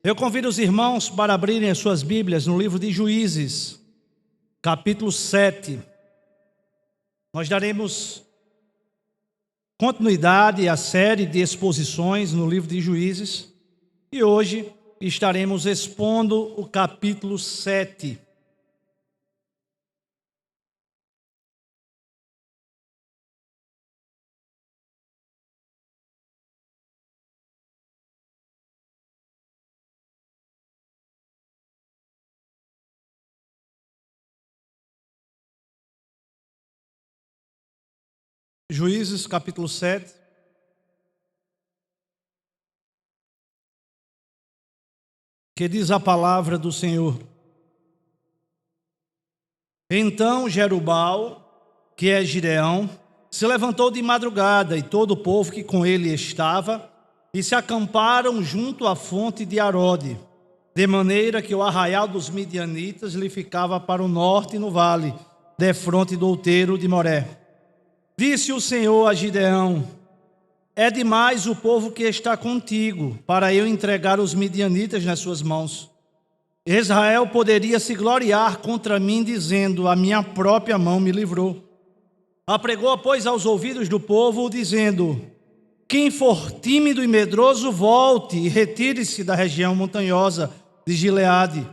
Eu convido os irmãos para abrirem as suas Bíblias no livro de Juízes, capítulo 7. Nós daremos continuidade à série de exposições no livro de Juízes e hoje estaremos expondo o capítulo 7. Juízes, capítulo 7. Que diz a palavra do Senhor. Então Jerubbaal, que é Gideão, se levantou de madrugada e todo o povo que com ele estava, e se acamparam junto à fonte de Arode, de maneira que o arraial dos midianitas lhe ficava para o norte no vale, defronte do outeiro de Moré. Disse o Senhor a Gideão: é demais o povo que está contigo, para eu entregar os midianitas nas suas mãos. Israel poderia se gloriar contra mim, dizendo: a minha própria mão me livrou. Apregou, pois, aos ouvidos do povo, dizendo: quem for tímido e medroso, volte e retire-se da região montanhosa de Gileade.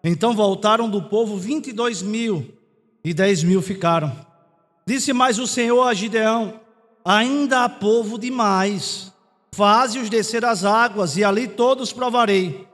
Então voltaram do povo 22.000, e 10.000 ficaram. Disse mais o Senhor a Gideão: ainda há povo demais, faze-os descer as águas, e ali todos provarei.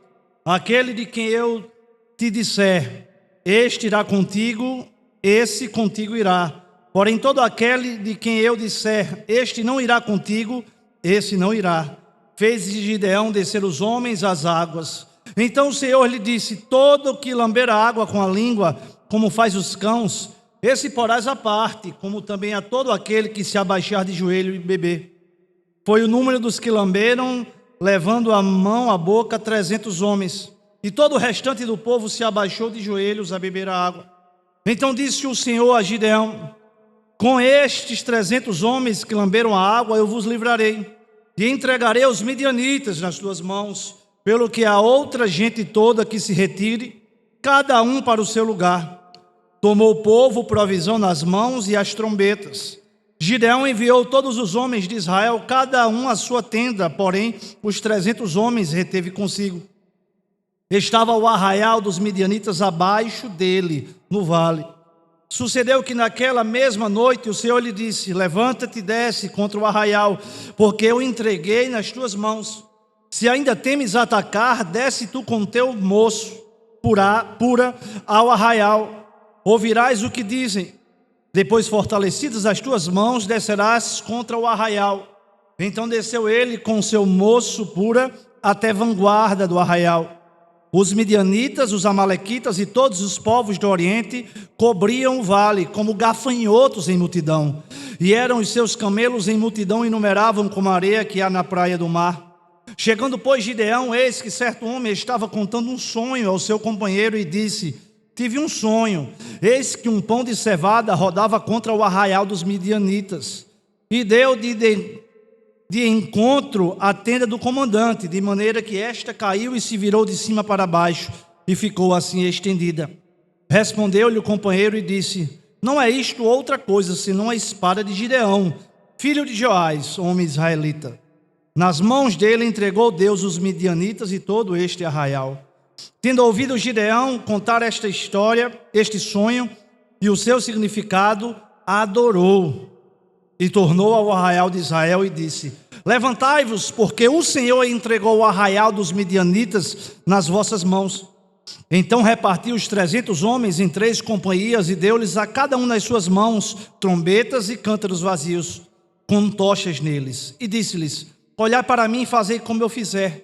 Aquele de quem eu te disser, este irá contigo, esse contigo irá. Porém todo aquele de quem eu disser, este não irá contigo, esse não irá. Fez Gideão descer os homens às águas. Então o Senhor lhe disse: todo que lamber a água com a língua, como faz os cães, esse porás à parte, como também a todo aquele que se abaixar de joelho e beber. Foi o número dos que lamberam, levando a mão à boca, 300 homens. E todo o restante do povo se abaixou de joelhos a beber a água. Então disse o Senhor a Gideão: com estes 300 homens que lamberam a água, eu vos livrarei, e entregarei os midianitas nas tuas mãos, pelo que a outra gente toda que se retire, cada um para o seu lugar. Tomou o povo provisão nas mãos e as trombetas. Gideão enviou todos os homens de Israel, cada um à sua tenda, porém os 300 homens reteve consigo. Estava o arraial dos midianitas abaixo dele, no vale. Sucedeu que naquela mesma noite o Senhor lhe disse: levanta-te e desce contra o arraial, porque eu entreguei nas tuas mãos. Se ainda temes atacar, desce tu com teu moço pura ao arraial. Ouvirás o que dizem. Depois, fortalecidas as tuas mãos, descerás contra o arraial. Então desceu ele com seu moço pura até vanguarda do arraial. Os midianitas, os amalequitas e todos os povos do Oriente cobriam o vale como gafanhotos em multidão. E eram os seus camelos em multidão, inumeravam como a areia que há na praia do mar. Chegando, pois, Gideão, eis que certo homem estava contando um sonho ao seu companheiro e disse: tive um sonho, eis que um pão de cevada rodava contra o arraial dos midianitas, e deu de encontro à tenda do comandante, de maneira que esta caiu e se virou de cima para baixo, e ficou assim estendida. Respondeu-lhe o companheiro e disse: não é isto outra coisa, senão a espada de Gideão, filho de Joás, homem israelita. Nas mãos dele entregou Deus os midianitas e todo este arraial. Tendo ouvido Gideão contar esta história, este sonho e o seu significado, adorou e tornou ao arraial de Israel e disse: levantai-vos, porque o Senhor entregou o arraial dos midianitas nas vossas mãos. Então repartiu os 300 homens em 3 companhias e deu-lhes a cada um nas suas mãos trombetas e cântaros vazios, com tochas neles. E disse-lhes: olhai para mim e fazei como eu fizer.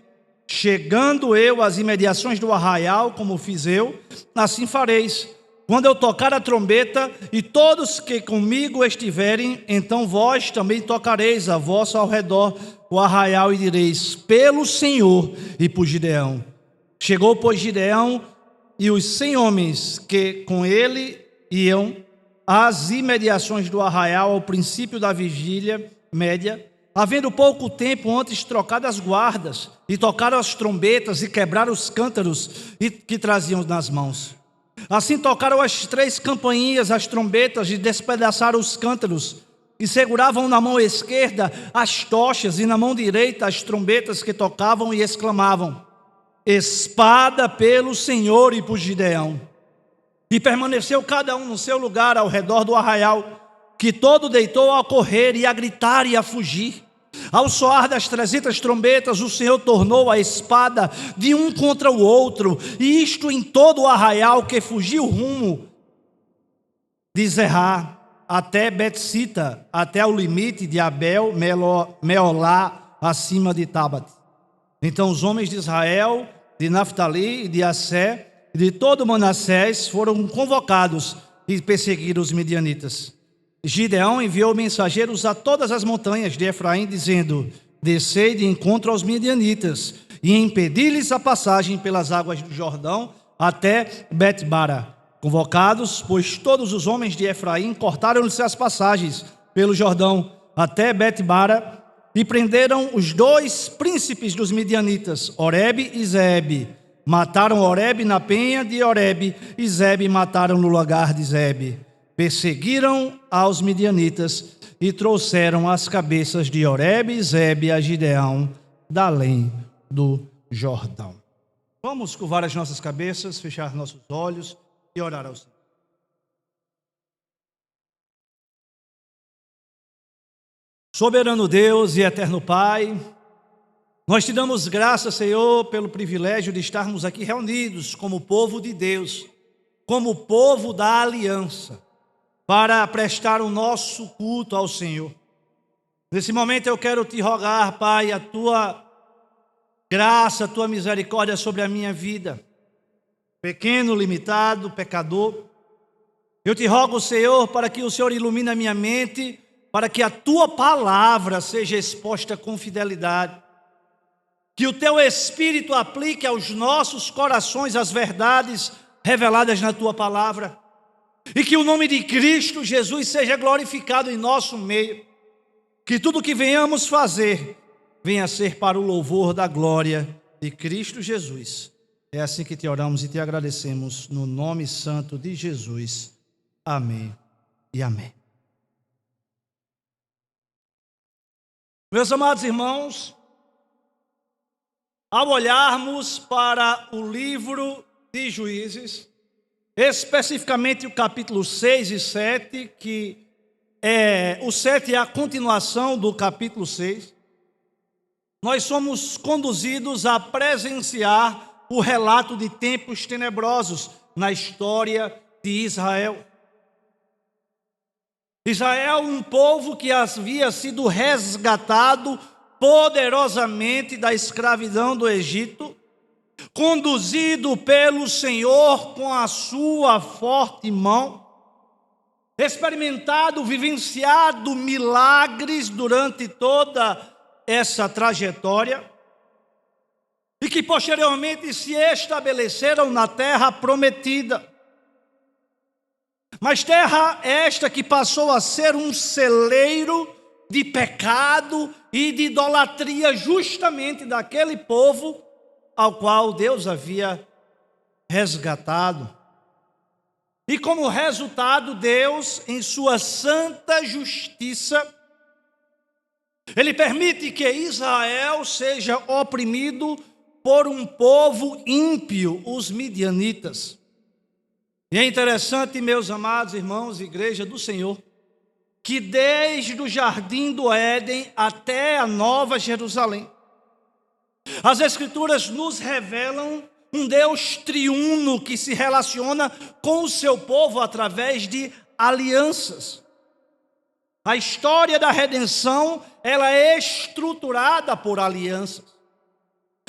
Chegando eu às imediações do arraial, como fiz eu, assim fareis. Quando eu tocar a trombeta, e todos que comigo estiverem, então vós também tocareis a vosso ao redor o arraial, e direis: pelo Senhor e por Gideão. Chegou, pois, Gideão e os 100 homens que com ele iam às imediações do arraial, ao princípio da vigília média, havendo pouco tempo antes trocado as guardas, e tocaram as trombetas, e quebraram os cântaros que traziam nas mãos. Assim tocaram as 3 campainhas, as trombetas, e despedaçaram os cântaros, e seguravam na mão esquerda as tochas, e na mão direita as trombetas que tocavam, e exclamavam: espada pelo Senhor e por Gideão. E permaneceu cada um no seu lugar ao redor do arraial, que todo deitou a correr e a gritar e a fugir. Ao soar das 300 trombetas, o Senhor tornou a espada de um contra o outro, e isto em todo o arraial, que fugiu rumo de Zerá até Betsita, até o limite de Abel Meolá, acima de Tabat. Então os homens de Israel, de Naftali e de Assé, e de todo Manassés foram convocados e perseguiram os midianitas. Gideão enviou mensageiros a todas as montanhas de Efraim, dizendo: descei de encontro aos midianitas e impedi-lhes a passagem pelas águas do Jordão até Bet-bara. Convocados, pois, todos os homens de Efraim, cortaram-lhes as passagens pelo Jordão até Bet-bara, e prenderam os 2 príncipes dos midianitas, Oreb e Zeebe. Mataram Oreb na penha de Oreb, e Zeebe mataram no lugar de Zeebe. Perseguiram aos midianitas e trouxeram as cabeças de Oreb e Zeebe a Gideão, da além do Jordão. Vamos curvar as nossas cabeças, fechar nossos olhos e orar ao Senhor. Soberano Deus e eterno Pai, nós te damos graças, Senhor, pelo privilégio de estarmos aqui reunidos como povo de Deus, como povo da aliança, para prestar o nosso culto ao Senhor. Nesse momento eu quero te rogar, Pai, a tua graça, a tua misericórdia sobre a minha vida. Pequeno, limitado, pecador, eu te rogo, Senhor, para que o Senhor ilumine a minha mente, para que a tua palavra seja exposta com fidelidade. Que o teu Espírito aplique aos nossos corações as verdades reveladas na tua palavra. E que o nome de Cristo Jesus seja glorificado em nosso meio. Que tudo que venhamos fazer venha a ser para o louvor da glória de Cristo Jesus. É assim que te oramos e te agradecemos no nome santo de Jesus. Amém e amém. Meus amados irmãos, ao olharmos para o livro de Juízes, especificamente o capítulo 6 e 7, que o 7 é a continuação do capítulo 6, nós somos conduzidos a presenciar o relato de tempos tenebrosos na história de Israel. Israel, um povo que havia sido resgatado poderosamente da escravidão do Egito, conduzido pelo Senhor com a sua forte mão, experimentado, vivenciado milagres durante toda essa trajetória, e que posteriormente se estabeleceram na terra prometida. Mas terra esta que passou a ser um celeiro de pecado e de idolatria justamente daquele povo ao qual Deus havia resgatado. E como resultado, Deus, em sua santa justiça, Ele permite que Israel seja oprimido por um povo ímpio, os midianitas. E é interessante, meus amados irmãos, igreja do Senhor, que desde o jardim do Éden até a Nova Jerusalém, as Escrituras nos revelam um Deus triuno que se relaciona com o seu povo através de alianças. A história da redenção, ela é estruturada por alianças.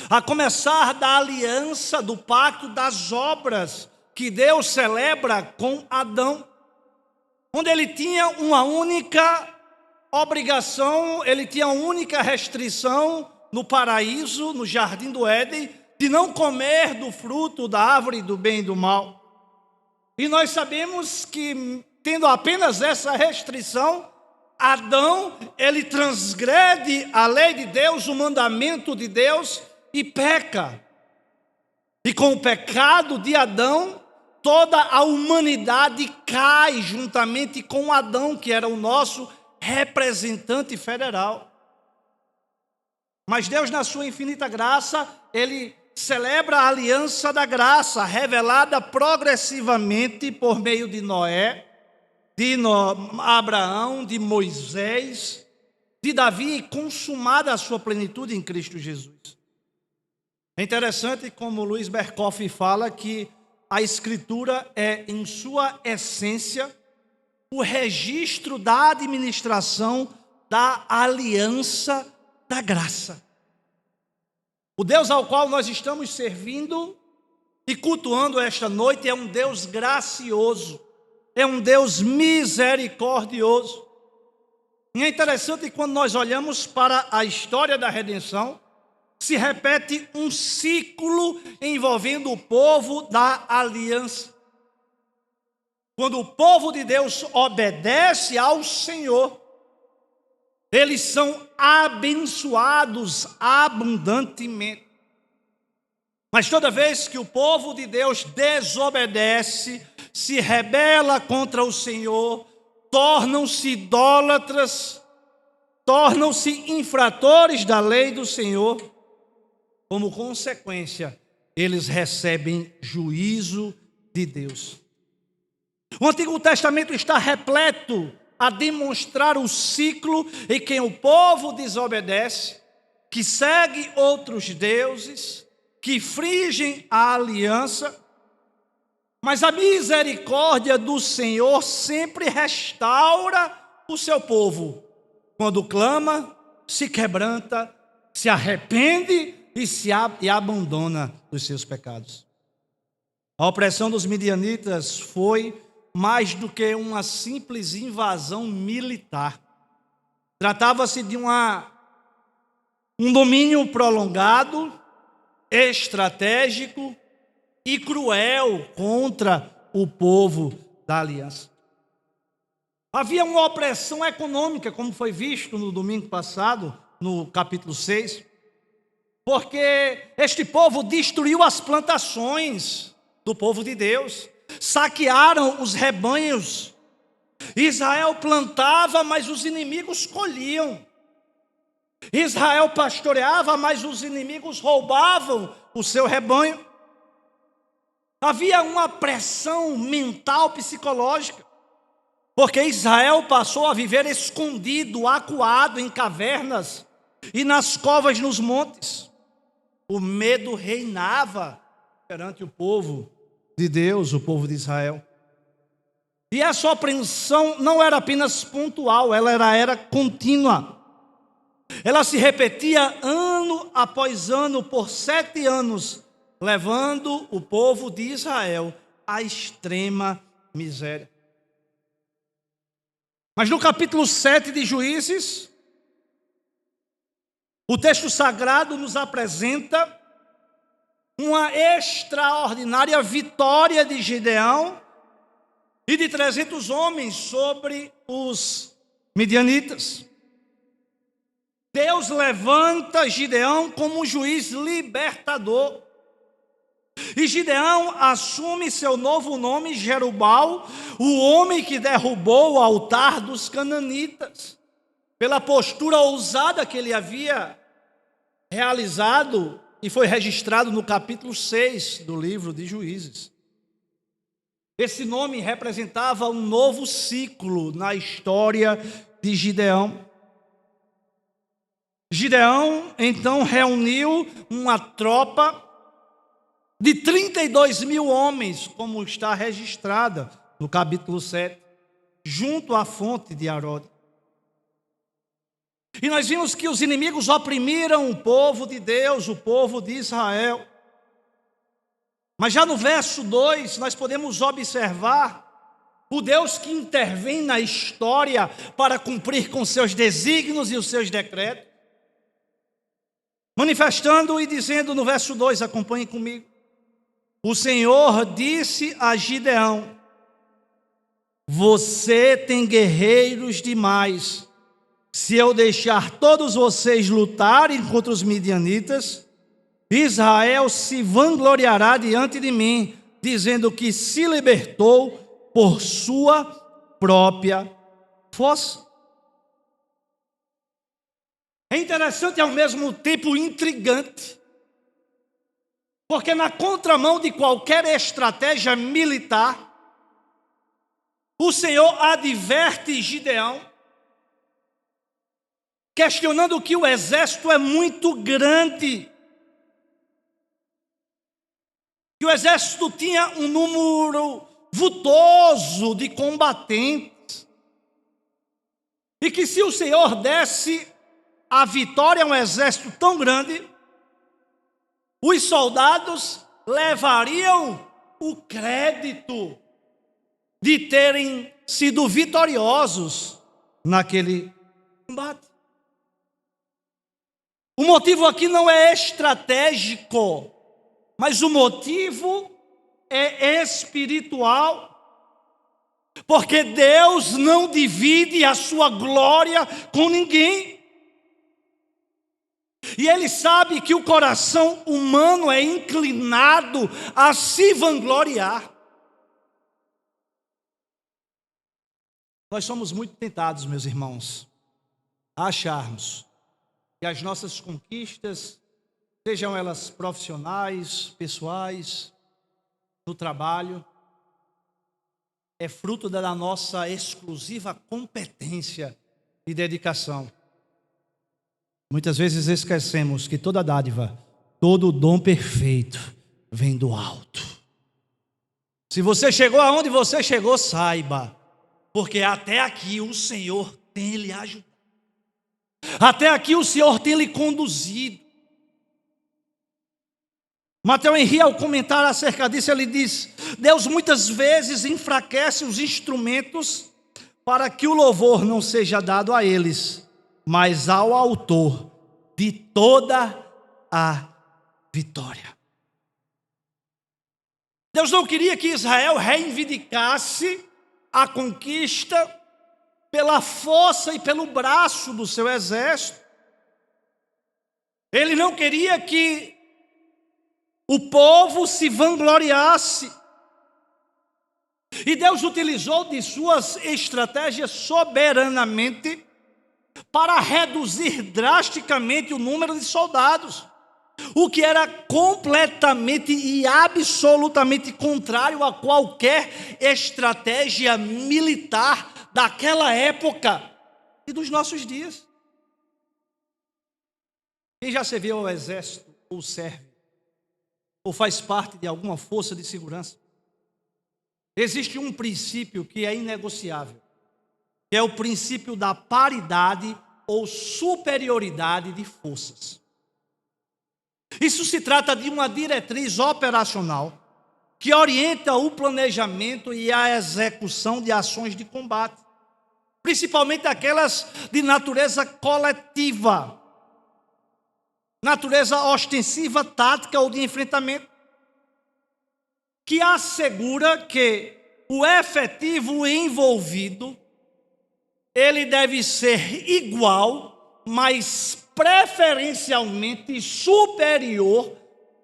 A começar da aliança do pacto das obras que Deus celebra com Adão, onde ele tinha uma única obrigação, ele tinha uma única restrição no paraíso, no jardim do Éden, de não comer do fruto da árvore do bem e do mal. E nós sabemos que, tendo apenas essa restrição, Adão, ele transgrede a lei de Deus, o mandamento de Deus e peca. E com o pecado de Adão, toda a humanidade cai juntamente com Adão, que era o nosso representante federal. Mas Deus, na sua infinita graça, ele celebra a aliança da graça, revelada progressivamente por meio de Noé, de Abraão, de Moisés, de Davi, e consumada a sua plenitude em Cristo Jesus. É interessante como Luiz Berkoff fala que a Escritura é, em sua essência, o registro da administração da aliança da graça. O Deus ao qual nós estamos servindo e cultuando esta noite é um Deus gracioso, é um Deus misericordioso. E é interessante quando nós olhamos para a história da redenção, se repete um ciclo envolvendo o povo da aliança. Quando o povo de Deus obedece ao Senhor, eles são abençoados abundantemente. Mas toda vez que o povo de Deus desobedece, se rebela contra o Senhor, tornam-se idólatras, tornam-se infratores da lei do Senhor. Como consequência, eles recebem juízo de Deus. O Antigo Testamento está repleto a demonstrar o ciclo em que o povo desobedece, que segue outros deuses, que infringem a aliança, mas a misericórdia do Senhor sempre restaura o seu povo, quando clama, se quebranta, se arrepende e abandona dos seus pecados. A opressão dos midianitas foi mais do que uma simples invasão militar. Tratava-se de um domínio prolongado, estratégico e cruel contra o povo da aliança. Havia uma opressão econômica, como foi visto no domingo passado, no capítulo 6, porque este povo destruiu as plantações do povo de Deus, saquearam os rebanhos. Israel plantava, mas os inimigos colhiam. Israel pastoreava, mas os inimigos roubavam o seu rebanho. Havia uma pressão mental, psicológica, porque Israel passou a viver escondido, acuado em cavernas e nas covas nos montes. O medo reinava perante o povo de Deus, o povo de Israel. E essa opressão não era apenas pontual, ela era contínua. Ela se repetia ano após ano, por 7 anos, levando o povo de Israel à extrema miséria. Mas no capítulo 7 de Juízes, o texto sagrado nos apresenta uma extraordinária vitória de Gideão e de 300 homens sobre os midianitas. Deus levanta Gideão como um juiz libertador. E Gideão assume seu novo nome, Jerubal, o homem que derrubou o altar dos cananitas, pela postura ousada que ele havia realizado e foi registrado no capítulo 6 do livro de Juízes. Esse nome representava um novo ciclo na história de Gideão. Gideão, então, reuniu uma tropa de 32 mil homens, como está registrada no capítulo 7, junto à fonte de Arode. E nós vimos que os inimigos oprimiram o povo de Deus, o povo de Israel. Mas já no verso 2, nós podemos observar o Deus que intervém na história para cumprir com seus desígnios e os seus decretos. Manifestando e dizendo no verso 2, acompanhe comigo. O Senhor disse a Gideão: você tem guerreiros demais se eu deixar todos vocês lutarem contra os midianitas, Israel se vangloriará diante de mim, dizendo que se libertou por sua própria força. É interessante e ao mesmo tempo intrigante, porque na contramão de qualquer estratégia militar, o Senhor adverte Gideão, questionando que o exército é muito grande, que o exército tinha um número vultoso de combatentes, e que se o Senhor desse a vitória a um exército tão grande, os soldados levariam o crédito de terem sido vitoriosos naquele combate. O motivo aqui não é estratégico, mas o motivo é espiritual, porque Deus não divide a sua glória com ninguém. E Ele sabe que o coração humano é inclinado a se vangloriar. Nós somos muito tentados, meus irmãos, a acharmos que as nossas conquistas, sejam elas profissionais, pessoais, no trabalho, é fruto da nossa exclusiva competência e dedicação. Muitas vezes esquecemos que toda dádiva, todo dom perfeito vem do alto. Se você chegou aonde você chegou, saiba, porque até aqui o Senhor tem lhe ajudado. Até aqui o Senhor tem lhe conduzido. Mateus Henri, ao comentar acerca disso, ele diz: Deus muitas vezes enfraquece os instrumentos para que o louvor não seja dado a eles, mas ao autor de toda a vitória. Deus não queria que Israel reivindicasse a conquista pela força e pelo braço do seu exército. Ele não queria que o povo se vangloriasse. E Deus utilizou de suas estratégias soberanamente para reduzir drasticamente o número de soldados, o que era completamente e absolutamente contrário a qualquer estratégia militar daquela época e dos nossos dias. Quem já serviu ao exército, ou serve, ou faz parte de alguma força de segurança, existe um princípio que é inegociável, que é o princípio da paridade ou superioridade de forças. Isso se trata de uma diretriz operacional que orienta o planejamento e a execução de ações de combate, principalmente aquelas de natureza coletiva, natureza ostensiva, tática ou de enfrentamento, que assegura que o efetivo envolvido ele deve ser igual, mas preferencialmente superior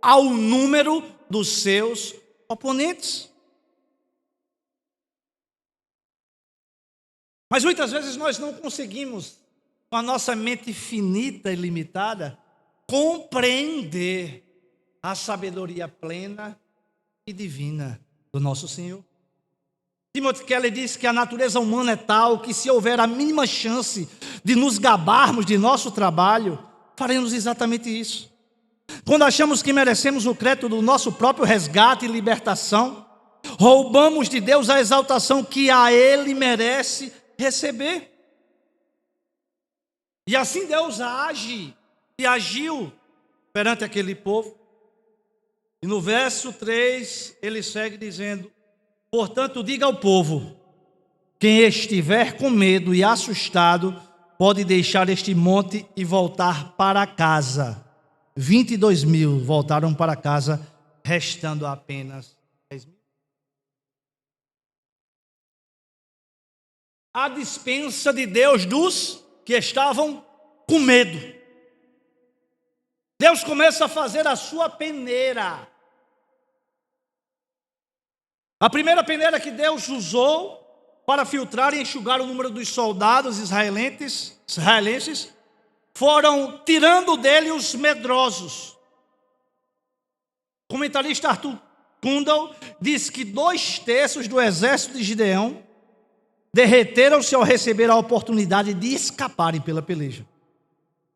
ao número dos seus oponentes. Mas muitas vezes nós não conseguimos, com a nossa mente finita e limitada, compreender a sabedoria plena e divina do nosso Senhor. Timothy Keller diz que a natureza humana é tal que, se houver a mínima chance de nos gabarmos de nosso trabalho, faremos exatamente isso. Quando achamos que merecemos o crédito do nosso próprio resgate e libertação, roubamos de Deus a exaltação que a Ele merece receber. E assim Deus age e agiu perante aquele povo. E no verso 3 ele segue dizendo: portanto, diga ao povo: quem estiver com medo e assustado, pode deixar este monte e voltar para casa. 22.000 voltaram para casa, restando apenas 10.000. A dispensa de Deus dos que estavam com medo. Deus começa a fazer a sua peneira. A primeira peneira que Deus usou para filtrar e enxugar o número dos soldados israelenses foram tirando dele os medrosos. O comentarista Arthur Kundal diz que 2/3 do exército de Gideão derreteram-se ao receber a oportunidade de escaparem pela peleja.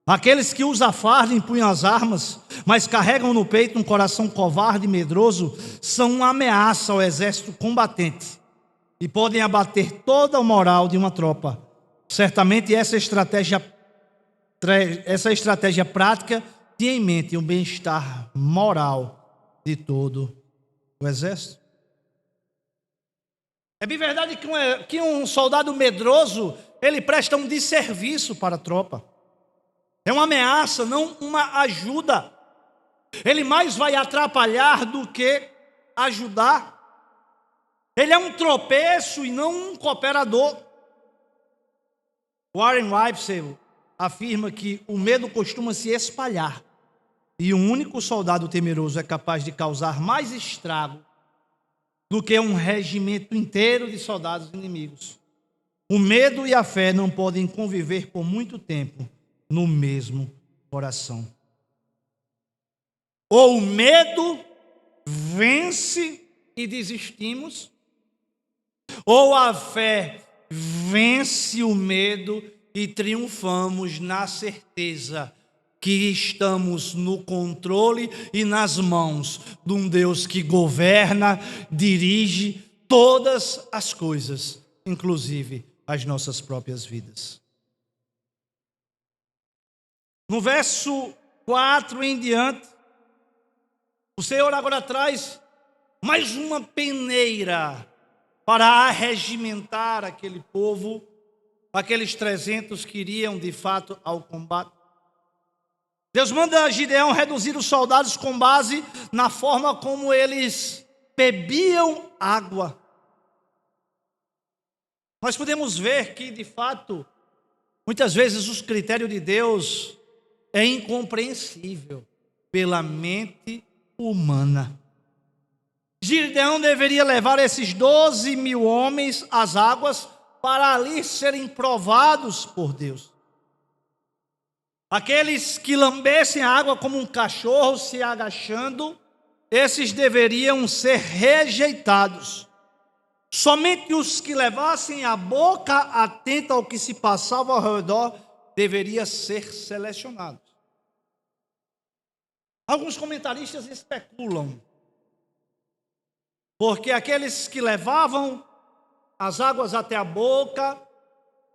Aqueles que usam a farda e empunham as armas, mas carregam no peito um coração covarde e medroso, são uma ameaça ao exército combatente e podem abater toda a moral de uma tropa. Certamente essa estratégia prática tinha em mente o bem-estar moral de todo o exército. É bem verdade que um soldado medroso, ele presta um desserviço para a tropa. É uma ameaça, não uma ajuda. Ele mais vai atrapalhar do que ajudar. Ele é um tropeço e não um cooperador. Warren Wiersbe afirma que o medo costuma se espalhar e um único soldado temeroso é capaz de causar mais estrago do que um regimento inteiro de soldados inimigos. O medo e a fé não podem conviver por muito tempo no mesmo coração. Ou o medo vence e desistimos, ou a fé vence o medo e triunfamos na certeza que estamos no controle e nas mãos de um Deus que governa, dirige todas as coisas, inclusive as nossas próprias vidas. No verso 4 em diante, o Senhor agora traz mais uma peneira para arregimentar aquele povo, aqueles 300 que iriam de fato ao combate. Deus manda Gideão reduzir os soldados com base na forma como eles bebiam água. Nós podemos ver que, de fato, muitas vezes o critério de Deus é incompreensível pela mente humana. Gideão deveria levar esses 12.000 homens às águas para ali serem provados por Deus. Aqueles que lambessem a água como um cachorro se agachando, esses deveriam ser rejeitados. Somente os que levassem a boca atenta ao que se passava ao redor deveriam ser selecionados. Alguns comentaristas especulam, porque aqueles que levavam as águas até a boca,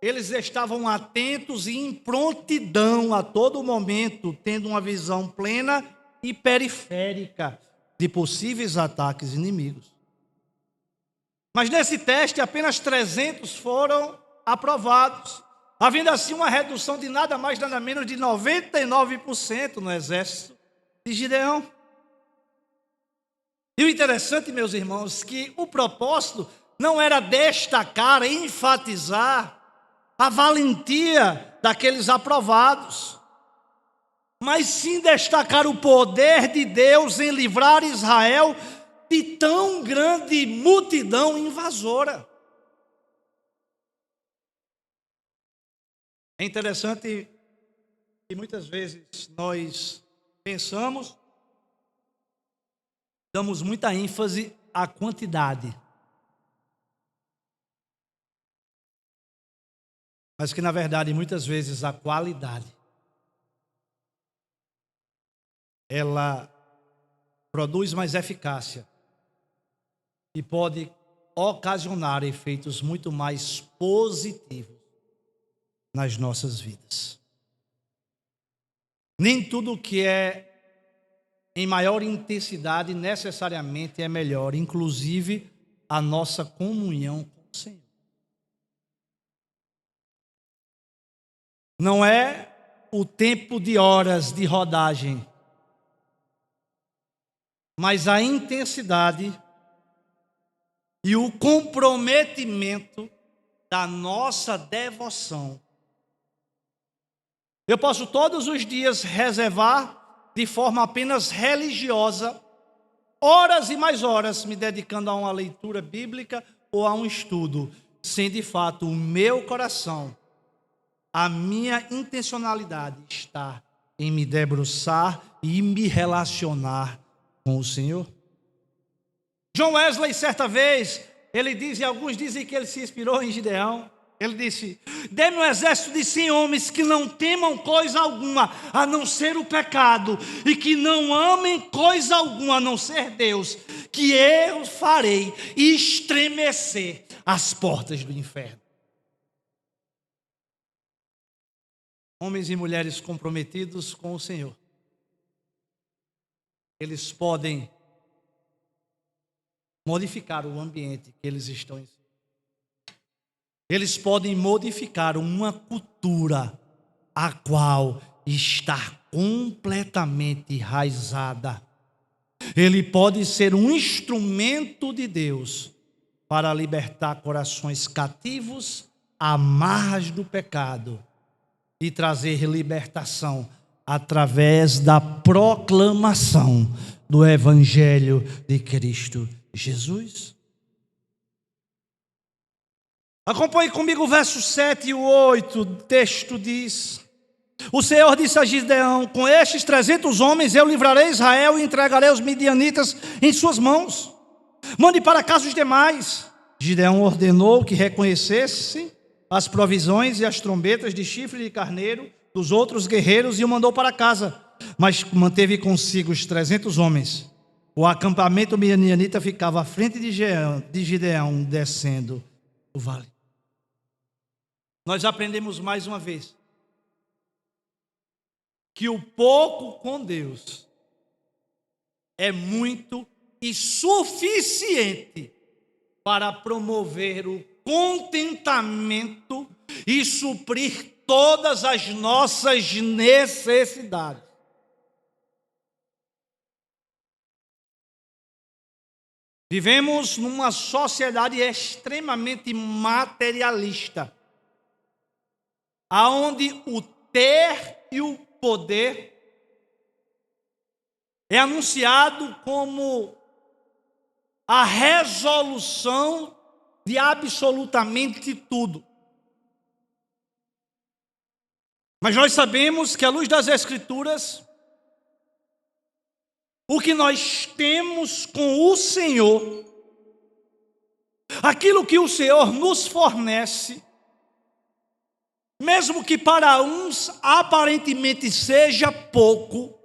eles estavam atentos e em prontidão a todo momento, tendo uma visão plena e periférica de possíveis ataques inimigos. Mas nesse teste, apenas 300 foram aprovados, havendo assim uma redução de nada mais, nada menos de 99% no exército de Gideão. E o interessante, meus irmãos, que o propósito não era destacar, enfatizar a valentia daqueles aprovados, mas sim destacar o poder de Deus em livrar Israel de tão grande multidão invasora. É interessante que muitas vezes nós pensamos, damos muita ênfase à quantidade, mas que na verdade muitas vezes a qualidade ela produz mais eficácia e pode ocasionar efeitos muito mais positivos nas nossas vidas. Nem tudo que é em maior intensidade necessariamente é melhor, inclusive a nossa comunhão com o Senhor. Não é o tempo de horas de rodagem, mas a intensidade e o comprometimento da nossa devoção Eu posso todos os dias reservar de forma apenas religiosa, horas e mais horas, me dedicando a uma leitura bíblica ou a um estudo, sem de fato o meu coração, a minha intencionalidade está em me debruçar e me relacionar com o Senhor. John Wesley, certa vez, ele diz, e alguns dizem que ele se inspirou em Gideão, ele disse: dê-me um exército de 100 homens que não temam coisa alguma, a não ser o pecado, e que não amem coisa alguma, a não ser Deus, que eu farei estremecer as portas do inferno. Homens e mulheres comprometidos com o Senhor, eles podem modificar o ambiente que eles estão em. Eles podem modificar uma cultura a qual está completamente enraizada. Ele pode ser um instrumento de Deus para libertar corações cativos, amarras do pecado e trazer libertação através da proclamação do Evangelho de Cristo Jesus. Acompanhe comigo o verso 7 e o 8, o texto diz: o Senhor disse a Gideão: com estes 300 homens eu livrarei Israel e entregarei os midianitas em suas mãos. Mande para casa os demais. Gideão ordenou que reconhecessem as provisões e as trombetas de chifre de carneiro dos outros guerreiros e o mandou para casa, mas manteve consigo os 300 homens. O acampamento midianita ficava à frente de Gideão, descendo o vale. Nós aprendemos mais uma vez que o pouco com Deus é muito e suficiente para promover o contentamento e suprir todas as nossas necessidades. Vivemos numa sociedade extremamente materialista, aonde o ter e o poder é anunciado como a resolução de absolutamente tudo. Mas nós sabemos que, à luz das Escrituras, o que nós temos com o Senhor, aquilo que o Senhor nos fornece, mesmo que para uns aparentemente seja pouco,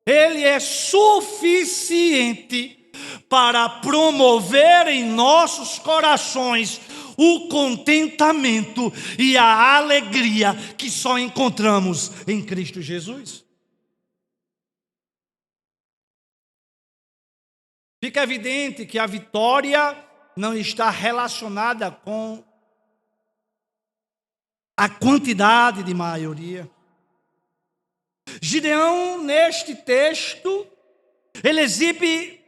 ele é suficiente para promover em nossos corações o contentamento e a alegria que só encontramos em Cristo Jesus. Fica evidente que a vitória não está relacionada com a quantidade de maioria. Gideão, neste texto, ele exibe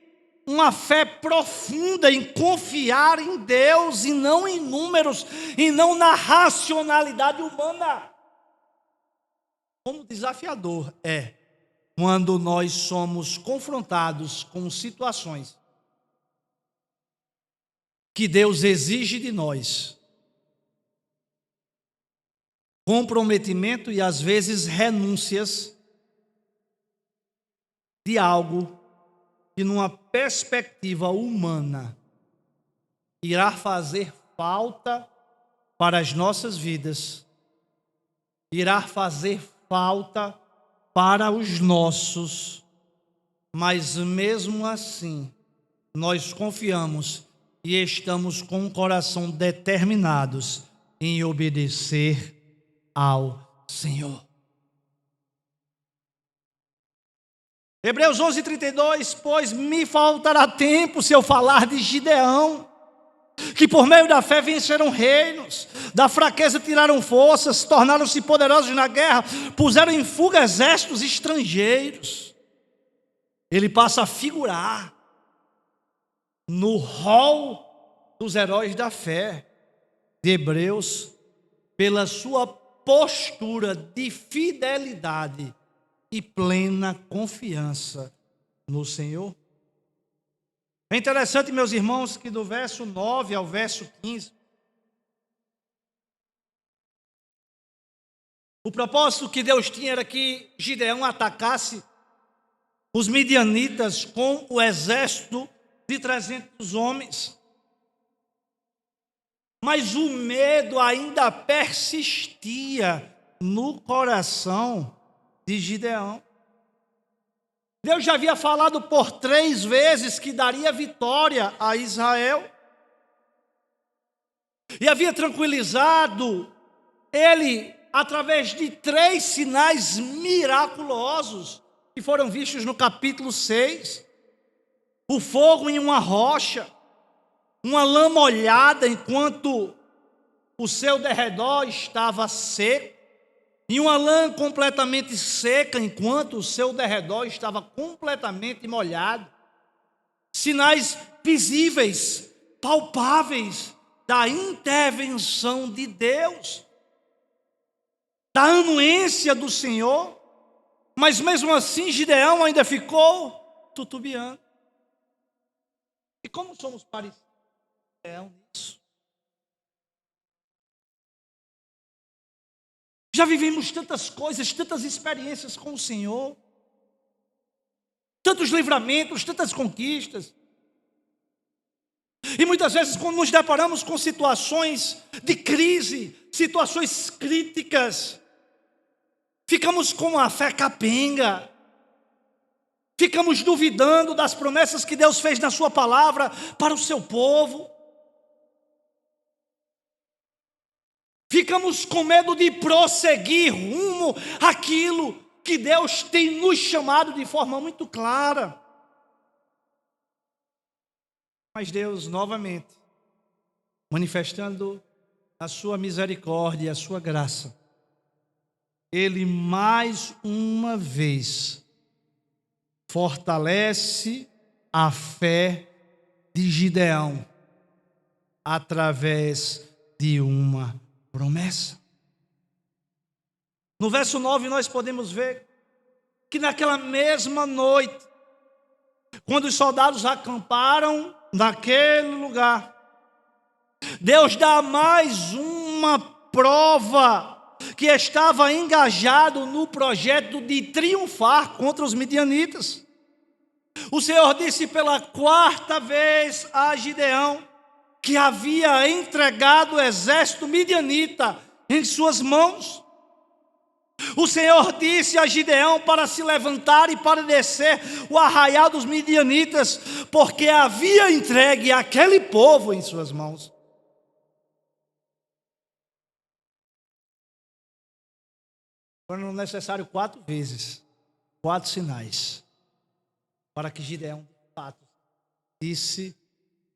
uma fé profunda em confiar em Deus e não em números, e não na racionalidade humana. Como desafiador é quando nós somos confrontados com situações que Deus exige de nós comprometimento e às vezes renúncias de algo que numa perspectiva humana irá fazer falta para as nossas vidas, irá fazer falta para os nossos, mas mesmo assim nós confiamos e estamos com o coração determinados em obedecer ao Senhor. Hebreus 11:32, pois me faltará tempo se eu falar de Gideão, que por meio da fé venceram reinos, da fraqueza tiraram forças, tornaram-se poderosos na guerra, puseram em fuga exércitos estrangeiros. Ele passa a figurar no rol dos heróis da fé de Hebreus, pela sua postura de fidelidade e plena confiança no Senhor. É interessante, meus irmãos, que do verso 9 ao verso 15, o propósito que Deus tinha era que Gideão atacasse os midianitas com o exército de 300 homens. Mas o medo ainda persistia no coração de Gideão. Deus já havia falado por 3 vezes que daria vitória a Israel. E havia tranquilizado ele através de 3 sinais miraculosos que foram vistos no capítulo 6. O fogo em uma rocha, uma lã molhada enquanto o seu derredor estava seco, e uma lã completamente seca enquanto o seu derredor estava completamente molhado. Sinais visíveis, palpáveis da intervenção de Deus, da anuência do Senhor. Mas mesmo assim Gideão ainda ficou tutubiando. E como somos parecidos com Gideão nisso? Já vivemos tantas coisas, tantas experiências com o Senhor, tantos livramentos, tantas conquistas. E muitas vezes, quando nos deparamos com situações de crise, situações críticas, ficamos com a fé capenga, ficamos duvidando das promessas que Deus fez na sua palavra para o seu povo. Ficamos com medo de prosseguir rumo àquilo que Deus tem nos chamado de forma muito clara. Mas Deus, novamente, manifestando a sua misericórdia e a sua graça, Ele mais uma vez fortalece a fé de Gideão através de uma promessa. No verso 9 nós podemos ver que naquela mesma noite, quando os soldados acamparam naquele lugar, Deus dá mais uma prova que estava engajado no projeto de triunfar contra os midianitas. O Senhor disse pela 4ª vez a Gideão que havia entregado o exército midianita em suas mãos. O Senhor disse a Gideão para se levantar e para descer o arraial dos midianitas, porque havia entregue aquele povo em suas mãos. Foram necessários 4 vezes, 4 sinais, para que Gideão, de fato, disse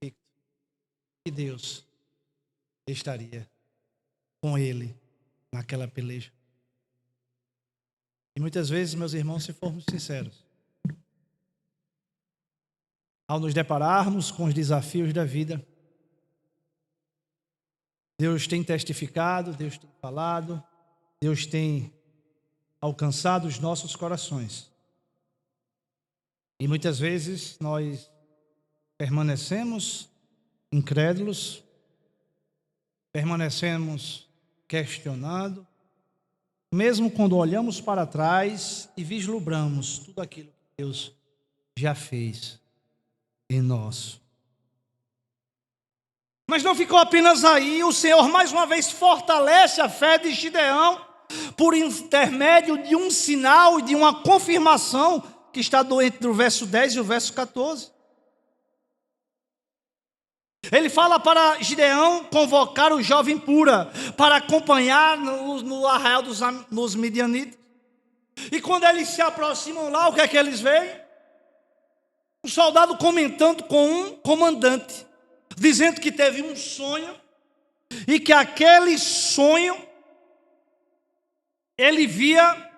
que Deus estaria com ele naquela peleja. E muitas vezes, meus irmãos, se formos sinceros, ao nos depararmos com os desafios da vida, Deus tem testificado, Deus tem falado, Deus tem alcançado os nossos corações. E muitas vezes nós permanecemos incrédulos, permanecemos questionando, mesmo quando olhamos para trás e vislumbramos tudo aquilo que Deus já fez em nós. Mas não ficou apenas aí. O Senhor mais uma vez fortalece a fé de Gideão por intermédio de um sinal e de uma confirmação que está entre o verso 10 e o verso 14. Ele fala para Gideão convocar o jovem Pura para acompanhar no arraial dos midianitas. E quando eles se aproximam lá, o que é que eles veem? Um soldado comentando com um comandante, dizendo que teve um sonho e que aquele sonho ele via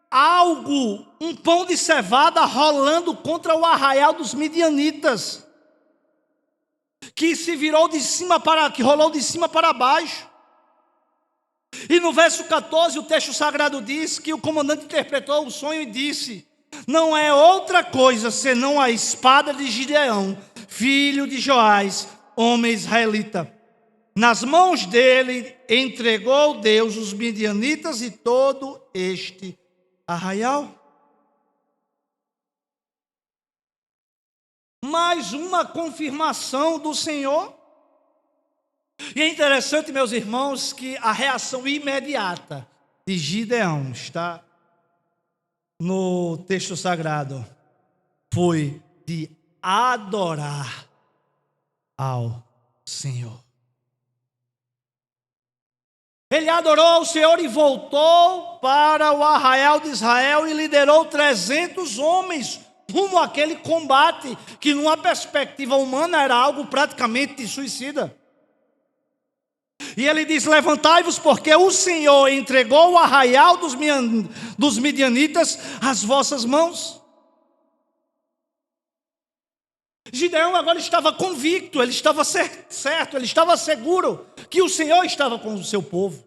algo, um pão de cevada rolando contra o arraial dos midianitas, que rolou de cima para baixo. E no verso 14, o texto sagrado diz que o comandante interpretou o sonho e disse: não é outra coisa senão a espada de Gideão, filho de Joás, homem israelita. Nas mãos dele entregou Deus os midianitas e todo este arraial. Mais uma confirmação do Senhor. E é interessante, meus irmãos, que a reação imediata de Gideão está no texto sagrado, foi de adorar ao Senhor. Ele adorou ao Senhor e voltou para o arraial de Israel e liderou 300 homens rumo àquele combate que, numa perspectiva humana, era algo praticamente suicida. E ele diz: levantai-vos, porque o Senhor entregou o arraial dos midianitas às vossas mãos. Gideão agora estava convicto, ele estava certo, ele estava seguro que o Senhor estava com o seu povo.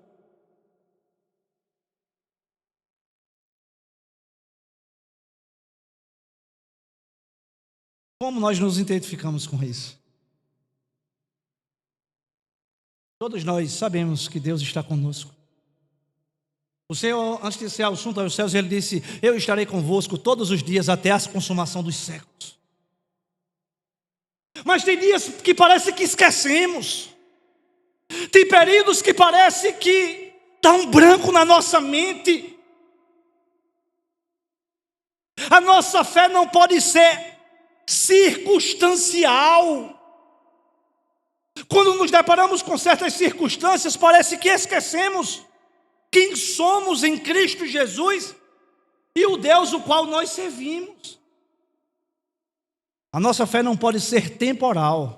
Como nós nos identificamos com isso? Todos nós sabemos que Deus está conosco. O Senhor, antes de ser assunto aos céus, Ele disse: eu estarei convosco todos os dias até a consumação dos séculos. Mas tem dias que parece que esquecemos. Tem períodos que parece que dá um branco na nossa mente. A nossa fé não pode ser circunstancial. Quando nos deparamos com certas circunstâncias, parece que esquecemos quem somos em Cristo Jesus e o Deus o qual nós servimos. A nossa fé não pode ser temporal.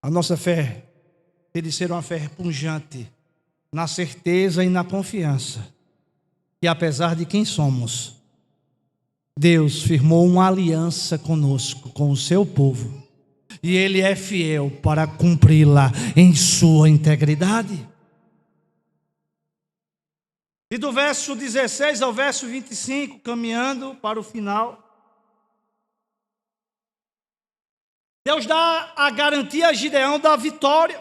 A nossa fé tem de ser uma fé pujante, na certeza e na confiança que, apesar de quem somos, Deus firmou uma aliança conosco, com o seu povo, e Ele é fiel para cumpri-la em sua integridade. E do verso 16 ao verso 25, caminhando para o final, Deus dá a garantia a Gideão da vitória.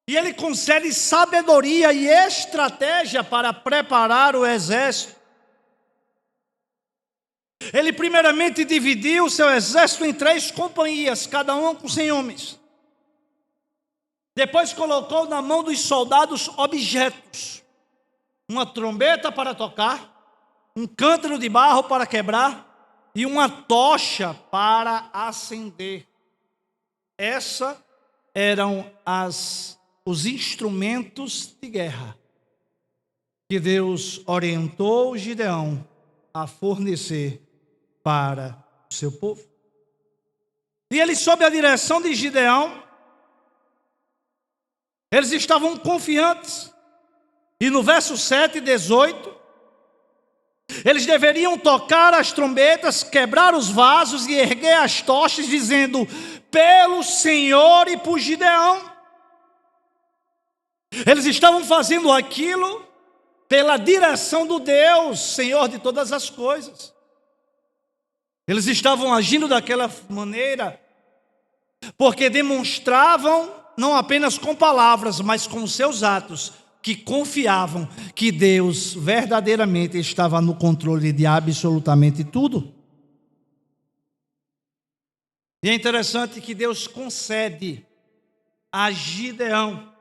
E Ele concede sabedoria e estratégia para preparar o exército. Ele primeiramente dividiu o seu exército em 3 companhias, cada uma com 100 homens. Depois colocou na mão dos soldados objetos: uma trombeta para tocar, um cântaro de barro para quebrar e uma tocha para acender. Esses eram os instrumentos de guerra que Deus orientou Gideão a fornecer para o seu povo. E ele, sob a direção de Gideão, eles estavam confiantes. E no verso 7 e 18, eles deveriam tocar as trombetas, quebrar os vasos e erguer as tochas, dizendo: pelo Senhor e por Gideão. Eles estavam fazendo aquilo pela direção do Deus, Senhor de todas as coisas. Eles estavam agindo daquela maneira porque demonstravam, não apenas com palavras, mas com seus atos, que confiavam que Deus verdadeiramente estava no controle de absolutamente tudo. E é interessante que Deus concede a Gideão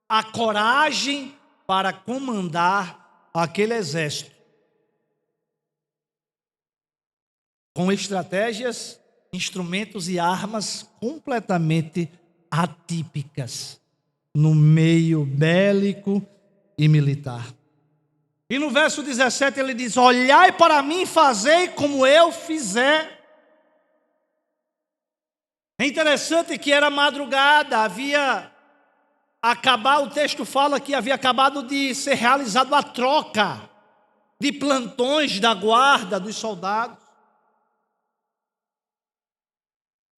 a coragem para comandar aquele exército, com estratégias, instrumentos e armas completamente atípicas no meio bélico e militar. E no verso 17 ele diz: olhai para mim e fazei como eu fizer. É interessante que era madrugada, o texto fala que havia acabado de ser realizado a troca de plantões da guarda dos soldados.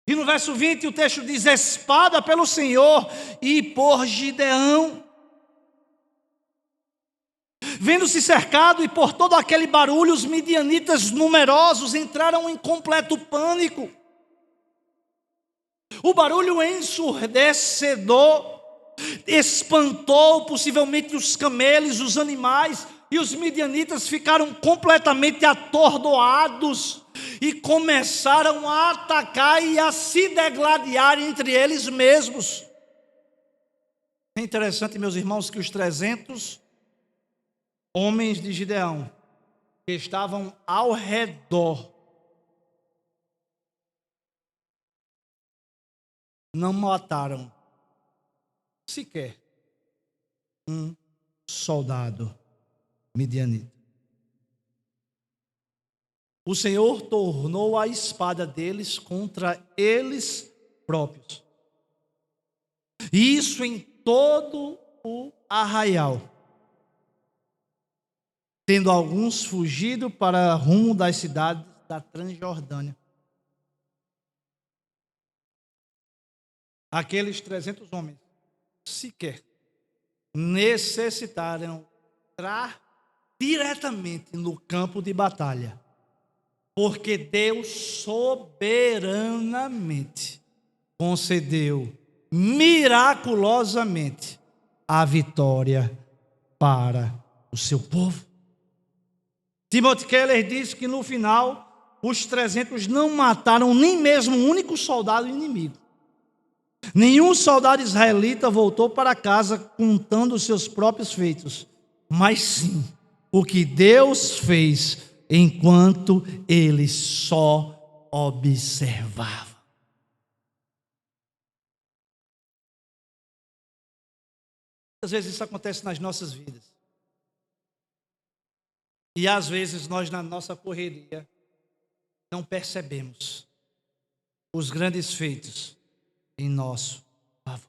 E no verso 20 o texto diz: espada pelo Senhor e por Gideão. Vendo-se cercado e por todo aquele barulho, os midianitas numerosos entraram em completo pânico. O barulho ensurdecedor espantou possivelmente os camelos, os animais, e os midianitas ficaram completamente atordoados e começaram a atacar e a se degladiar entre eles mesmos. É interessante, meus irmãos, que os 300 homens de Gideão que estavam ao redor não mataram sequer um soldado midianita. O Senhor tornou a espada deles contra eles próprios. E isso em todo o arraial, tendo alguns fugido para rumo das cidades da Transjordânia. Aqueles 300 homens sequer necessitaram entrar diretamente no campo de batalha, porque Deus soberanamente concedeu miraculosamente a vitória para o seu povo. Timothy Keller diz que no final os 300 não mataram nem mesmo um único soldado inimigo. Nenhum soldado israelita voltou para casa contando os seus próprios feitos, mas sim o que Deus fez enquanto eles só observavam. Às vezes isso acontece nas nossas vidas. E às vezes nós, na nossa correria, não percebemos os grandes feitos em nosso favor.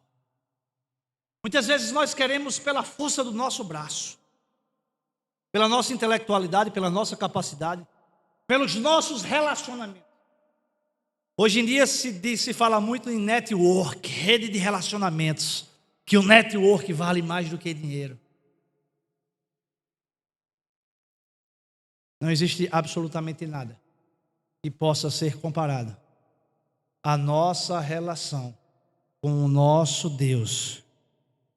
Muitas vezes nós queremos, pela força do nosso braço, pela nossa intelectualidade, pela nossa capacidade, pelos nossos relacionamentos. Hoje em dia se fala muito em network, rede de relacionamentos, que o network vale mais do que dinheiro. Não existe absolutamente nada que possa ser comparado à nossa relação com o nosso Deus.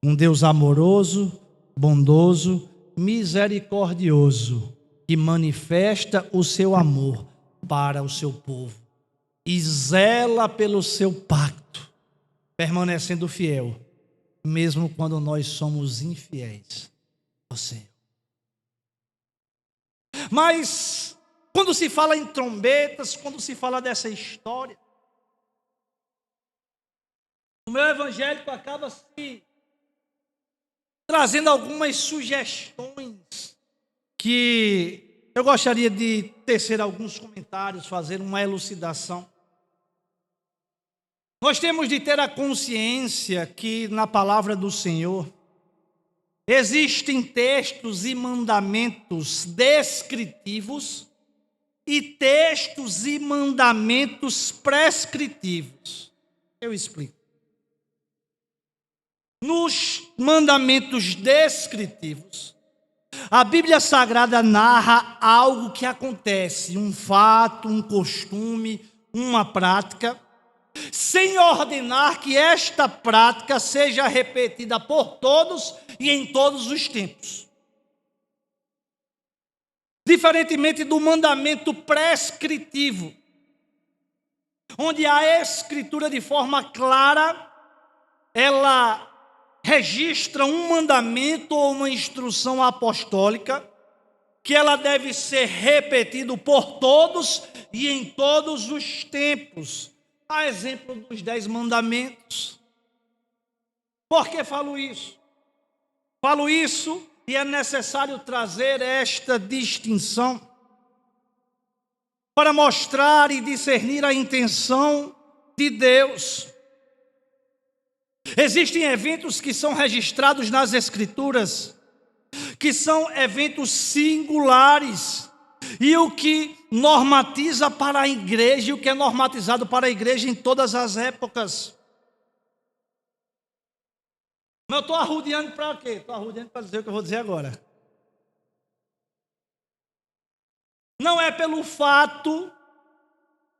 Um Deus amoroso, bondoso, misericordioso, que manifesta o seu amor para o seu povo e zela pelo seu pacto, permanecendo fiel, mesmo quando nós somos infiéis ao Senhor. Mas, quando se fala em trombetas, quando se fala dessa história, o meu evangélico acaba se trazendo algumas sugestões que eu gostaria de tecer alguns comentários, fazer uma elucidação. Nós temos de ter a consciência que na palavra do Senhor existem textos e mandamentos descritivos e textos e mandamentos prescritivos. Eu explico. Nos mandamentos descritivos, a Bíblia Sagrada narra algo que acontece, um fato, um costume, uma prática, sem ordenar que esta prática seja repetida por todos e em todos os tempos. Diferentemente do mandamento prescritivo, onde a Escritura de forma clara, ela registra um mandamento ou uma instrução apostólica, que ela deve ser repetido por todos e em todos os tempos. A exemplo dos 10 mandamentos. Por que falo isso? Falo isso e é necessário trazer esta distinção para mostrar e discernir a intenção de Deus. Existem eventos que são registrados nas Escrituras, que são eventos singulares, e o que normatiza para a igreja e o que é normatizado para a igreja em todas as épocas. Mas eu estou arrodeando para quê? Estou arrodeando para dizer o que eu vou dizer agora. Não é pelo fato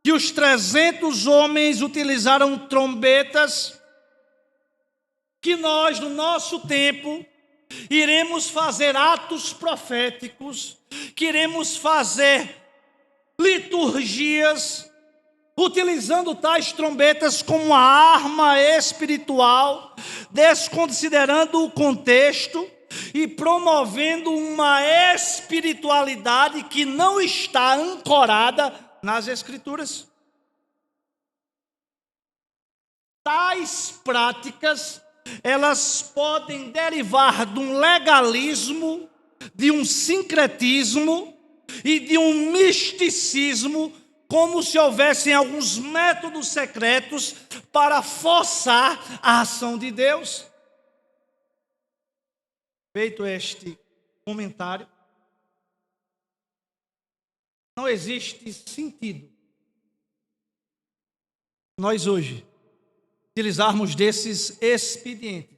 que os 300 homens utilizaram trombetas que nós, no nosso tempo, iremos fazer atos proféticos, que iremos fazer liturgias, utilizando tais trombetas como uma arma espiritual, desconsiderando o contexto e promovendo uma espiritualidade que não está ancorada nas Escrituras. Tais práticas, elas podem derivar de um legalismo, de um sincretismo e de um misticismo, como se houvessem alguns métodos secretos para forçar a ação de Deus. Feito este comentário, não existe sentido nós hoje utilizarmos desses expedientes,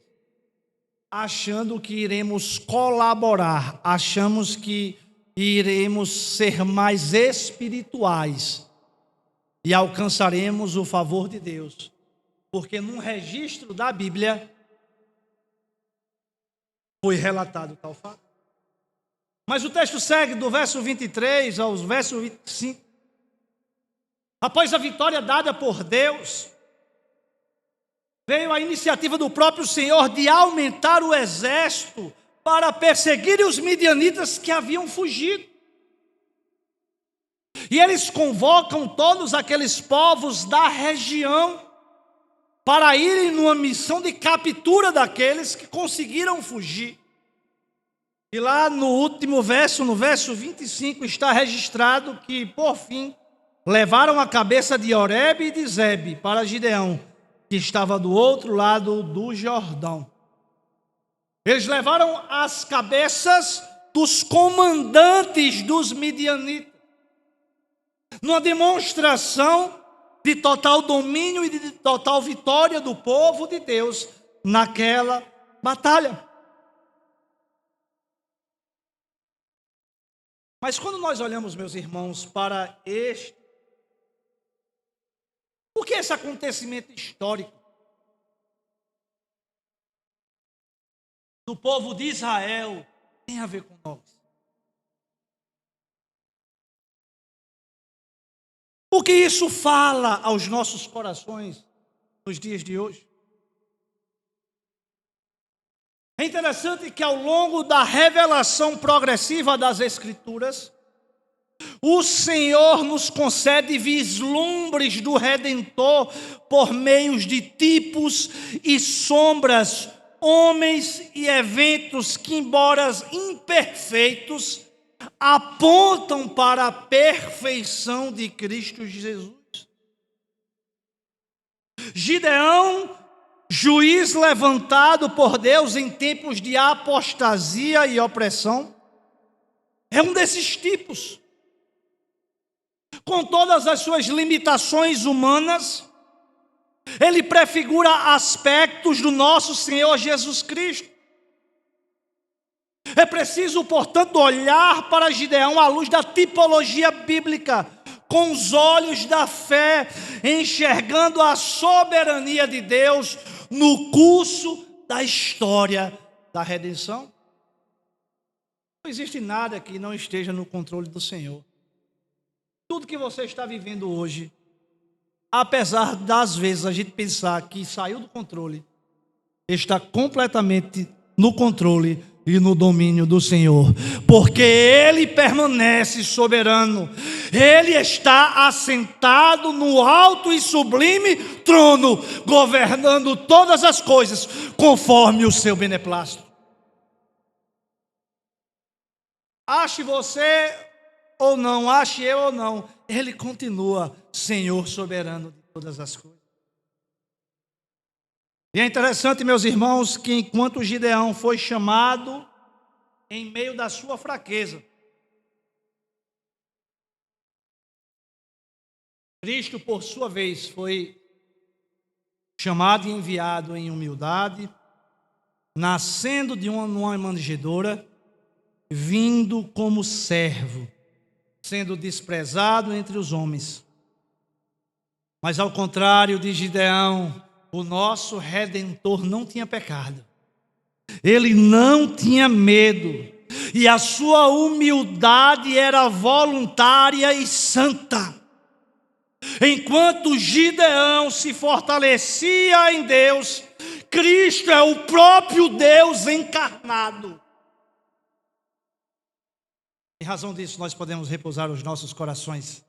achando que iremos colaborar, achamos que iremos ser mais espirituais e alcançaremos o favor de Deus, porque num registro da Bíblia foi relatado tal fato. Mas o texto segue do verso 23 ao verso 25. Após a vitória dada por Deus, veio a iniciativa do próprio Senhor de aumentar o exército para perseguir os midianitas que haviam fugido. E eles convocam todos aqueles povos da região para irem numa missão de captura daqueles que conseguiram fugir. E lá no último verso, no verso 25, está registrado que, por fim, levaram a cabeça de Oreb e de Zebe para Gideão, que estava do outro lado do Jordão. Eles levaram as cabeças dos comandantes dos midianitas, numa demonstração de total domínio e de total vitória do povo de Deus naquela batalha. Mas quando nós olhamos, meus irmãos, para por que esse acontecimento histórico do povo de Israel tem a ver com nós? O que isso fala aos nossos corações nos dias de hoje? É interessante que ao longo da revelação progressiva das Escrituras, o Senhor nos concede vislumbres do Redentor por meios de tipos e sombras, homens e eventos que, embora imperfeitos, apontam para a perfeição de Cristo Jesus. Gideão, juiz levantado por Deus em tempos de apostasia e opressão, é um desses tipos. Com todas as suas limitações humanas, ele prefigura aspectos do nosso Senhor Jesus Cristo. É preciso, portanto, olhar para Gideão à luz da tipologia bíblica, com os olhos da fé, enxergando a soberania de Deus no curso da história da redenção. Não existe nada que não esteja no controle do Senhor. Tudo que você está vivendo hoje, apesar das vezes a gente pensar que saiu do controle, está completamente no controle e no domínio do Senhor, porque Ele permanece soberano. Ele está assentado no alto e sublime trono, governando todas as coisas conforme o seu beneplácito. Ache você ou não, ache eu ou não, Ele continua Senhor soberano de todas as coisas. E é interessante, meus irmãos, que enquanto Gideão foi chamado em meio da sua fraqueza, Cristo, por sua vez, foi chamado e enviado em humildade, nascendo de uma manjedoura, vindo como servo, sendo desprezado entre os homens. Mas ao contrário de Gideão, o nosso Redentor não tinha pecado. Ele não tinha medo. E a sua humildade era voluntária e santa. Enquanto Gideão se fortalecia em Deus, Cristo é o próprio Deus encarnado. Em razão disso, nós podemos repousar os nossos corações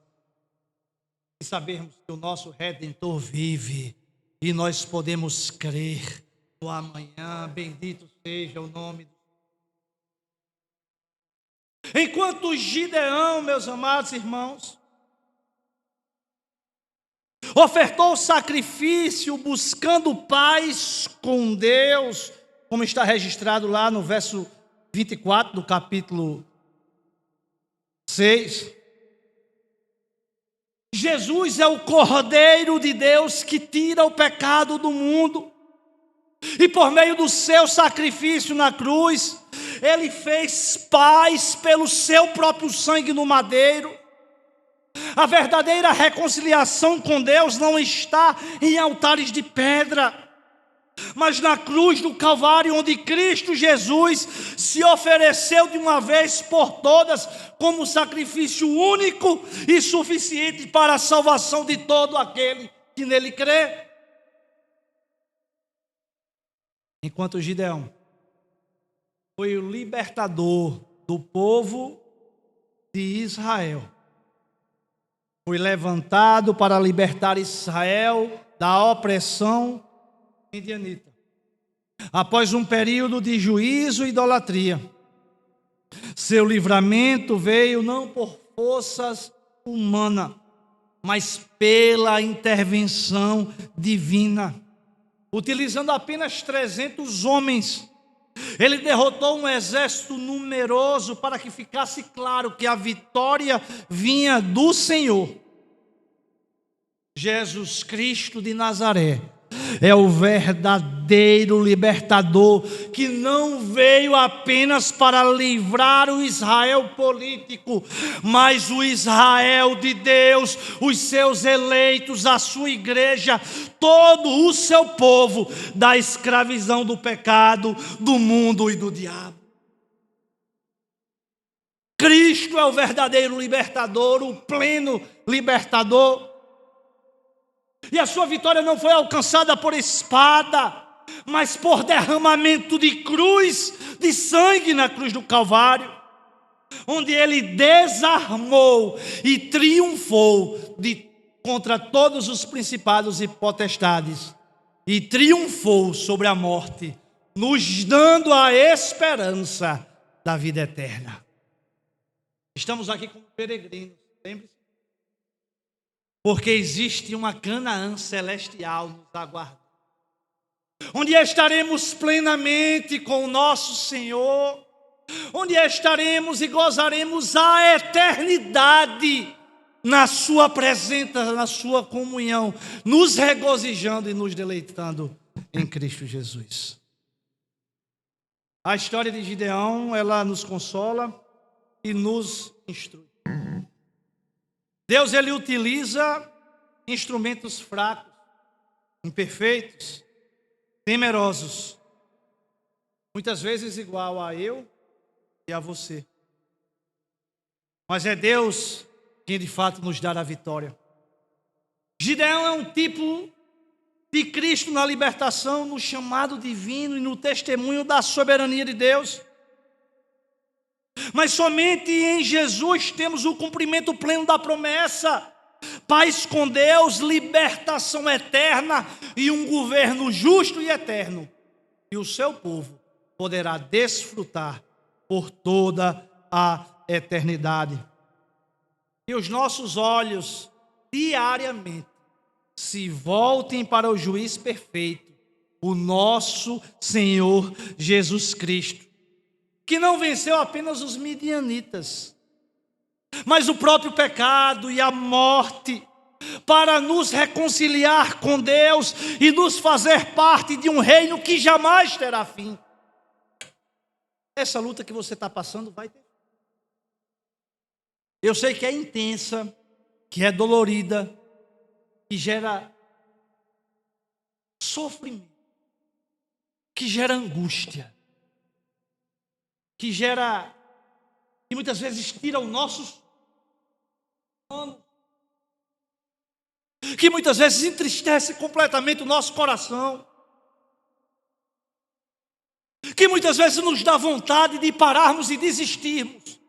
e sabermos que o nosso Redentor vive, e nós podemos crer no amanhã. Bendito seja o nome do Senhor. Enquanto Gideão, meus amados irmãos, ofertou sacrifício buscando paz com Deus, como está registrado lá no verso 24 do capítulo 6. Jesus é o Cordeiro de Deus que tira o pecado do mundo. E por meio do seu sacrifício na cruz, ele fez paz pelo seu próprio sangue no madeiro. A verdadeira reconciliação com Deus não está em altares de pedra, mas na cruz do Calvário, onde Cristo Jesus se ofereceu de uma vez por todas como sacrifício único e suficiente para a salvação de todo aquele que nele crê. Enquanto Gideão foi o libertador do povo de Israel, foi levantado para libertar Israel da opressão midianita. Após um período de juízo e idolatria, seu livramento veio não por forças humanas, mas pela intervenção divina. Utilizando apenas 300 homens, ele derrotou um exército numeroso para que ficasse claro que a vitória vinha do Senhor. Jesus Cristo de Nazaré é o verdadeiro libertador, que não veio apenas para livrar o Israel político, mas o Israel de Deus, os seus eleitos, a sua igreja, todo o seu povo, da escravidão do pecado, do mundo e do diabo. Cristo é o verdadeiro libertador, o pleno libertador. E a sua vitória não foi alcançada por espada, mas por derramamento de cruz, de sangue na cruz do Calvário, onde ele desarmou e triunfou contra todos os principados e potestades, e triunfou sobre a morte, nos dando a esperança da vida eterna. Estamos aqui como peregrinos, lembre-se, porque existe uma Canaã celestial nos aguardando, onde estaremos plenamente com o nosso Senhor, onde estaremos e gozaremos a eternidade na sua presença, na sua comunhão, nos regozijando e nos deleitando em Cristo Jesus. A história de Gideão, ela nos consola e nos instrui. Deus, ele utiliza instrumentos fracos, imperfeitos, temerosos, muitas vezes igual a eu e a você. Mas é Deus quem de fato nos dá a vitória. Gideão é um tipo de Cristo na libertação, no chamado divino e no testemunho da soberania de Deus. Mas somente em Jesus temos o cumprimento pleno da promessa, paz com Deus, libertação eterna e um governo justo e eterno. E o seu povo poderá desfrutar por toda a eternidade. E os nossos olhos diariamente se voltem para o juiz perfeito, o nosso Senhor Jesus Cristo, que não venceu apenas os midianitas, mas o próprio pecado e a morte, para nos reconciliar com Deus e nos fazer parte de um reino que jamais terá fim. Essa luta que você está passando vai ter. Eu sei que é intensa, que é dolorida, que gera sofrimento, que gera angústia, que muitas vezes tira o nosso sono, que muitas vezes entristece completamente o nosso coração, que muitas vezes nos dá vontade de pararmos e desistirmos.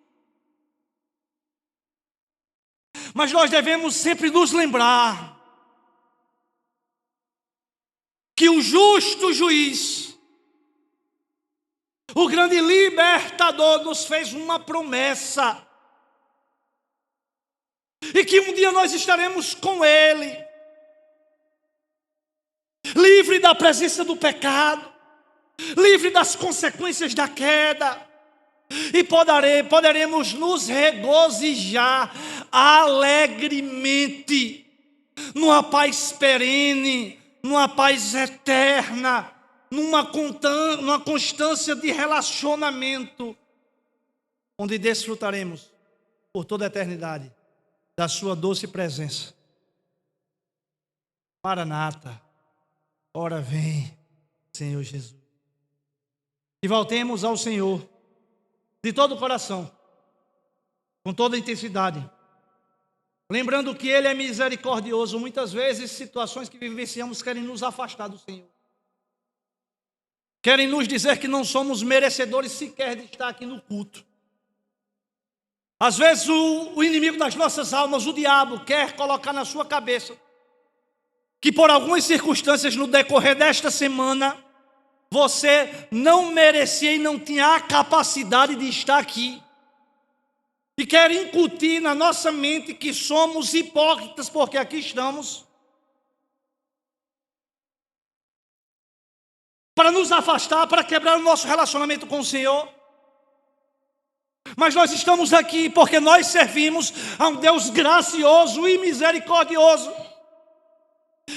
Mas nós devemos sempre nos lembrar que o justo juiz, o grande libertador, nos fez uma promessa. E que um dia nós estaremos com Ele, livre da presença do pecado, livre das consequências da queda. E poderemos nos regozijar alegremente numa paz perene, numa paz eterna, numa constância de relacionamento, onde desfrutaremos por toda a eternidade da sua doce presença. Maranata, ora vem, Senhor Jesus. E voltemos ao Senhor de todo o coração, com toda a intensidade, lembrando que Ele é misericordioso. Muitas vezes situações que vivenciamos querem nos afastar do Senhor, querem nos dizer que não somos merecedores sequer de estar aqui no culto. Às vezes o inimigo das nossas almas, o diabo, quer colocar na sua cabeça que por algumas circunstâncias no decorrer desta semana você não merecia e não tinha a capacidade de estar aqui. E quer incutir na nossa mente que somos hipócritas porque aqui estamos, para nos afastar, para quebrar o nosso relacionamento com o Senhor. Mas nós estamos aqui porque nós servimos a um Deus gracioso e misericordioso,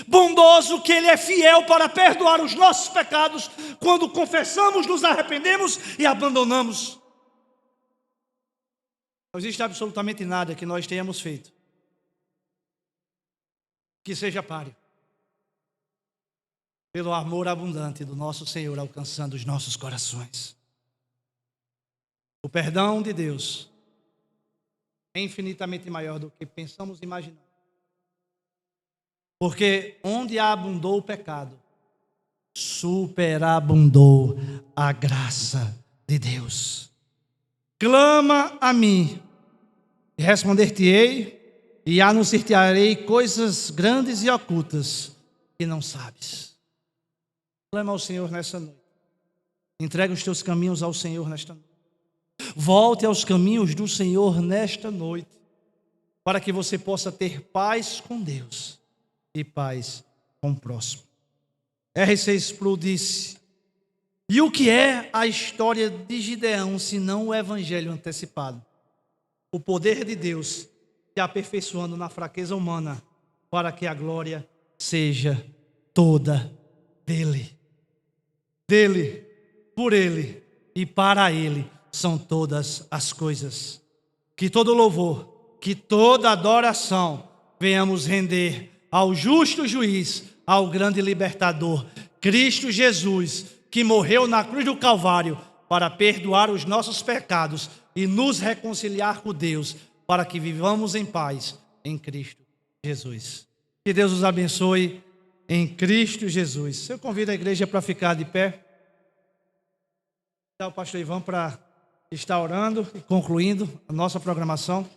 bondoso, que Ele é fiel para perdoar os nossos pecados quando confessamos, nos arrependemos e abandonamos. Não existe absolutamente nada que nós tenhamos feito que seja páreo pelo amor abundante do nosso Senhor alcançando os nossos corações. O perdão de Deus é infinitamente maior do que pensamos e imaginamos. Porque onde abundou o pecado, superabundou a graça de Deus. Clama a mim, e responder-te-ei, e anunciar-te-ei coisas grandes e ocultas que não sabes. Clama ao Senhor nessa noite. Entrega os teus caminhos ao Senhor nesta noite. Volte aos caminhos do Senhor nesta noite, para que você possa ter paz com Deus e paz com o próximo. R.C. Sproul disse: e o que é a história de Gideão, senão o evangelho antecipado? O poder de Deus se aperfeiçoando na fraqueza humana, para que a glória seja toda dele. Dele, por ele e para ele são todas as coisas. Que todo louvor, que toda adoração venhamos render ao justo juiz, ao grande libertador, Cristo Jesus, que morreu na cruz do Calvário para perdoar os nossos pecados e nos reconciliar com Deus, para que vivamos em paz em Cristo Jesus. Que Deus os abençoe em Cristo Jesus. Eu convido a igreja para ficar de pé. O pastor Ivan para estar orando e concluindo a nossa programação.